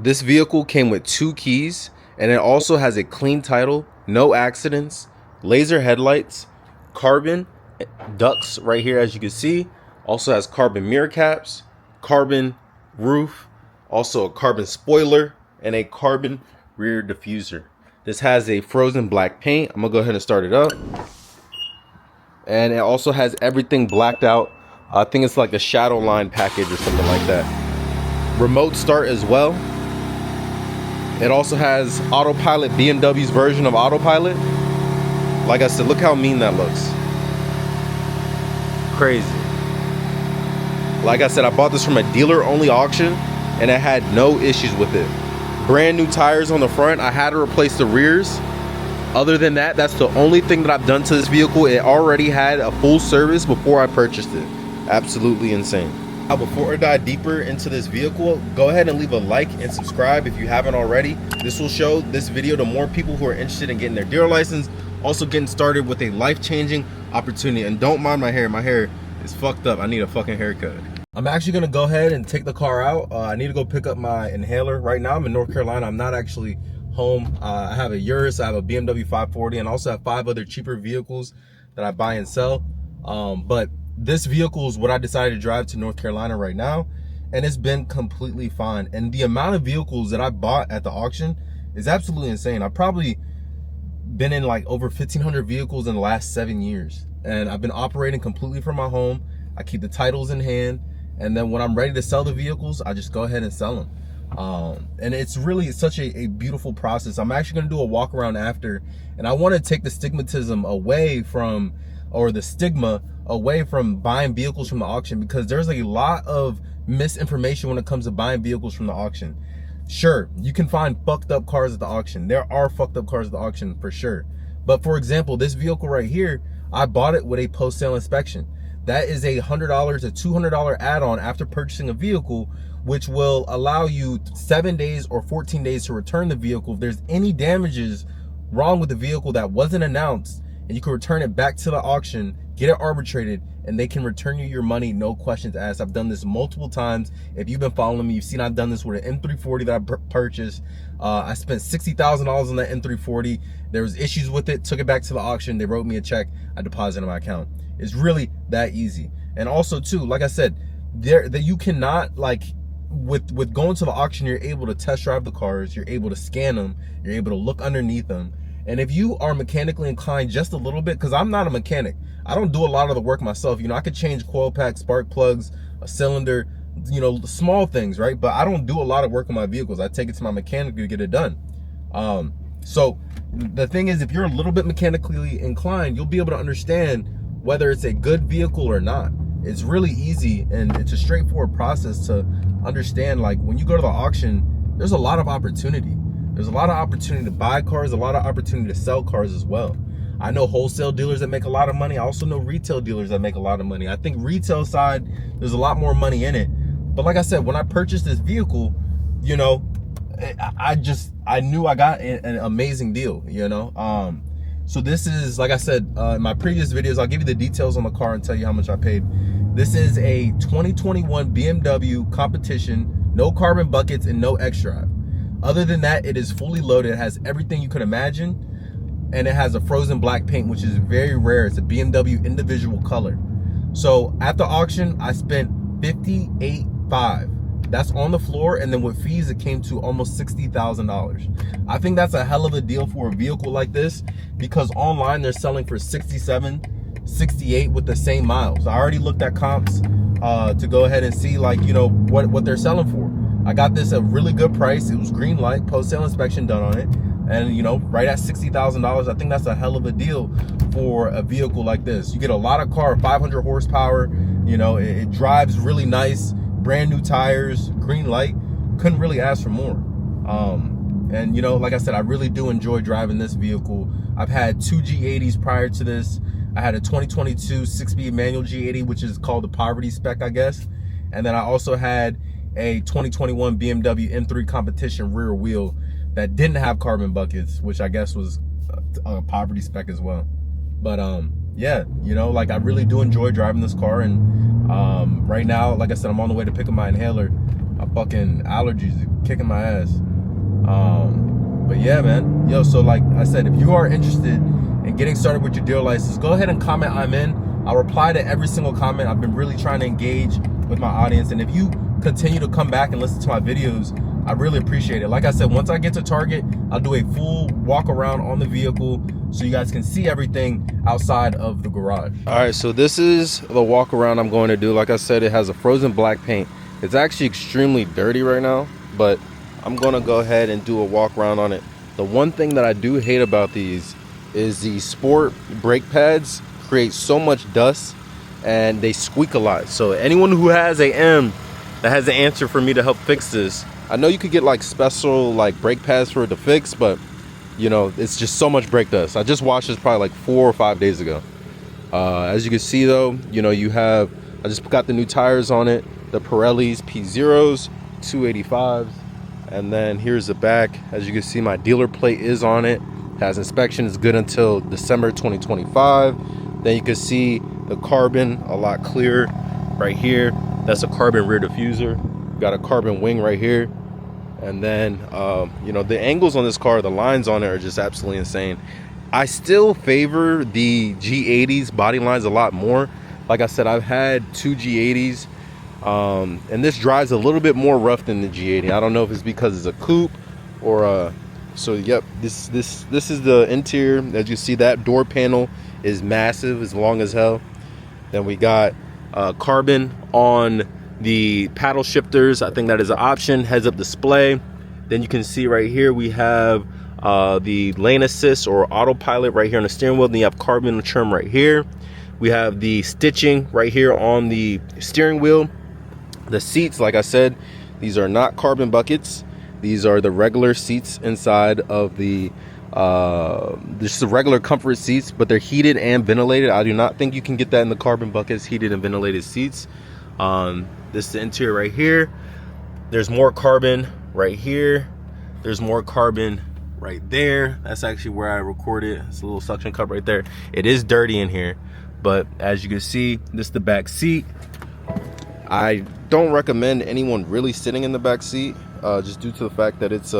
This vehicle came with 2 keys, and it also has a clean title, no accidents, laser headlights, carbon ducts right here as you can see, also has carbon mirror caps, carbon roof, also a carbon spoiler, and a carbon rear diffuser. This has a frozen black paint. I'm gonna go ahead and start it up. And it also has everything blacked out. I think it's like a shadow line package or something like that. Remote start as well. It also has autopilot, BMW's version of autopilot. Like I said, look how mean that looks. Crazy. Like I said, I bought this from a dealer only auction and it had no issues with it. Brand new tires on the front. I had to replace the rears. Other than that, that's the only thing that I've done to this vehicle. It already had a full service before I purchased it. Absolutely insane. Now, before I dive deeper into this vehicle, go ahead and leave a like and subscribe if you haven't already. This will show this video to more people who are interested in getting their dealer license, also getting started with a life-changing opportunity. And don't mind my hair. My hair is fucked up. I need a fucking haircut. I'm actually gonna go ahead and take the car out. I need to go pick up my inhaler. Right now I'm in North Carolina. I'm not actually home. I have a Urus, I have a BMW 540, and also have 5 other cheaper vehicles that I buy and sell. But this vehicle is what I decided to drive to North Carolina right now, and it's been completely fine. And the amount of vehicles that I bought at the auction is absolutely insane. I've probably been in like over 1,500 vehicles in the last 7 years, and I've been operating completely from my home. I keep the titles in hand, and then when I'm ready to sell the vehicles, I just go ahead and sell them. And it's really such a beautiful process. I'm actually going to do a walk around after, and I want to take the stigmatism away from, or the stigma away from buying vehicles from the auction, because there's a lot of misinformation when it comes to buying vehicles from the auction. Sure, you can find fucked up cars at the auction. There are fucked up cars at the auction for sure. But for example, this vehicle right here, I bought it with a post-sale inspection. That is a $100 to $200 add-on after purchasing a vehicle, which will allow you 7 days or 14 days to return the vehicle if there's any damages wrong with the vehicle that wasn't announced, and you can return it back to the auction, get it arbitrated, and they can return you your money, no questions asked. I've done this multiple times. If you've been following me, you've seen I've done this with an M340 that I purchased. I spent $60,000 on that M340. There was issues with it, took it back to the auction. They wrote me a check, I deposited in my account. It's really that easy. And also too, like I said, that you cannot, like, with going to the auction, you're able to test drive the cars, you're able to scan them, you're able to look underneath them. And if you are mechanically inclined just a little bit, because I'm not a mechanic, I don't do a lot of the work myself. You know, I could change coil packs, spark plugs, a cylinder, you know, small things, right? But I don't do a lot of work on my vehicles. I take it to my mechanic to get it done. So the thing is, if you're a little bit mechanically inclined, you'll be able to understand whether it's a good vehicle or not. It's really easy, and it's a straightforward process to understand. Like, when you go to the auction, there's a lot of opportunity. There's a lot of opportunity to buy cars, a lot of opportunity to sell cars as well. I know wholesale dealers that make a lot of money. I also know retail dealers that make a lot of money. I think retail side, there's a lot more money in it. But like I said, when I purchased this vehicle, you know, I knew I got an amazing deal, you know? So this is, like I said, in my previous videos, I'll give you the details on the car and tell you how much I paid. This is a 2021 BMW Competition, no carbon buckets and no extra. Other than that, it is fully loaded. It has everything you could imagine. And it has a frozen black paint, which is very rare. It's a BMW individual color. So at the auction, I spent $58,500. That's on the floor, and then with fees, it came to almost $60,000. I think that's a hell of a deal for a vehicle like this, because online they're selling for $67,000, $68,000 with the same miles. I already looked at comps to go ahead and see, like, you know, what they're selling for. I got this at a really good price. It was green light, post-sale inspection done on it, and, you know, right at $60,000. I think that's a hell of a deal for a vehicle like this. You get a lot of car, 500 horsepower. You know, it drives really nice. Brand new tires, green light. Couldn't really ask for more. And, you know, like I said, I really do enjoy driving this vehicle. I've had 2 G80s prior to this. I had a 2022 6-speed manual G80, which is called the poverty spec, I guess. And then I also had a 2021 BMW M3 Competition rear wheel that didn't have carbon buckets, which I guess was a poverty spec as well. But yeah, you know, like, I really do enjoy driving this car. And right now, like I said, I'm on the way to pick up my inhaler. My fucking allergies are kicking my ass. But yeah, man. Yo, so like I said, if you are interested in getting started with your dealer license, go ahead and comment I'm in. I'll reply to every single comment. I've been really trying to engage with my audience. And if you continue to come back and listen to my videos, I really appreciate it. Like I said, once I get to Target, I'll do a full walk around on the vehicle so you guys can see everything outside of the garage. All right, so this is the walk around I'm going to do. Like I said, it has a frozen black paint. It's actually extremely dirty right now, but I'm gonna go ahead and do a walk around on it. The one thing that I do hate about these is the sport brake pads create so much dust and they squeak a lot. So anyone who has a M that has the answer for me to help fix this, I know you could get like special like brake pads for it to fix, but you know, it's just so much brake dust. I just washed this probably like 4 or 5 days ago. As you can see though, you know, I just got the new tires on it, the Pirellis P0s, 285s. And then here's the back. As you can see, my dealer plate is on it. Has inspection, is good until December 2025. Then you can see the carbon a lot clearer right here. That's a carbon rear diffuser. Got a carbon wing right here. And then, you know, the angles on this car, the lines on it are just absolutely insane. I still favor the G80s body lines a lot more. Like I said, I've had 2 G80s. And this drives a little bit more rough than the G80. I don't know if it's because it's a coupe or so yep, this is the interior. As you see, that door panel is massive, it's long as hell. Then we got carbon on the paddle shifters. I think that is an option. Heads up display. Then you can see right here we have the lane assist or autopilot right here on the steering wheel. Then you have carbon trim right here. We have the stitching right here on the steering wheel. The seats, like I said, these are not carbon buckets. These are the regular seats inside of the just the regular comfort seats, but they're heated and ventilated. I do not think you can get that in the carbon buckets, heated and ventilated seats. This is the interior right here. There's more carbon right here. There's more carbon right there. That's actually where I recorded. It's a little suction cup right there. It is dirty in here, but as you can see, this is the back seat. I don't recommend anyone really sitting in the back seat, just due to the fact that it's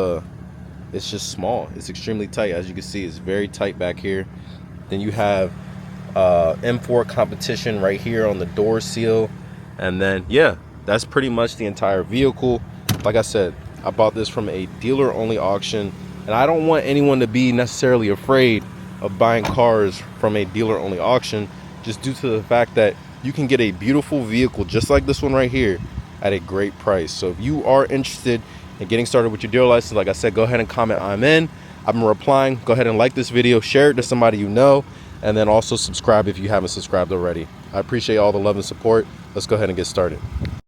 just small. It's extremely tight. As you can see, it's very tight back here. Then you have M4 competition right here on the door seal. And then yeah, that's pretty much the entire vehicle. Like I said, I bought this from a dealer only auction, and I don't want anyone to be necessarily afraid of buying cars from a dealer only auction, just due to the fact that you can get a beautiful vehicle just like this one right here at a great price. So if you are interested in getting started with your dealer license, like I said, go ahead and comment I'm in. I've been replying. Go ahead and like this video, share it to somebody you know, and then also subscribe if you haven't subscribed already. I appreciate all the love and support. Let's go ahead and get started.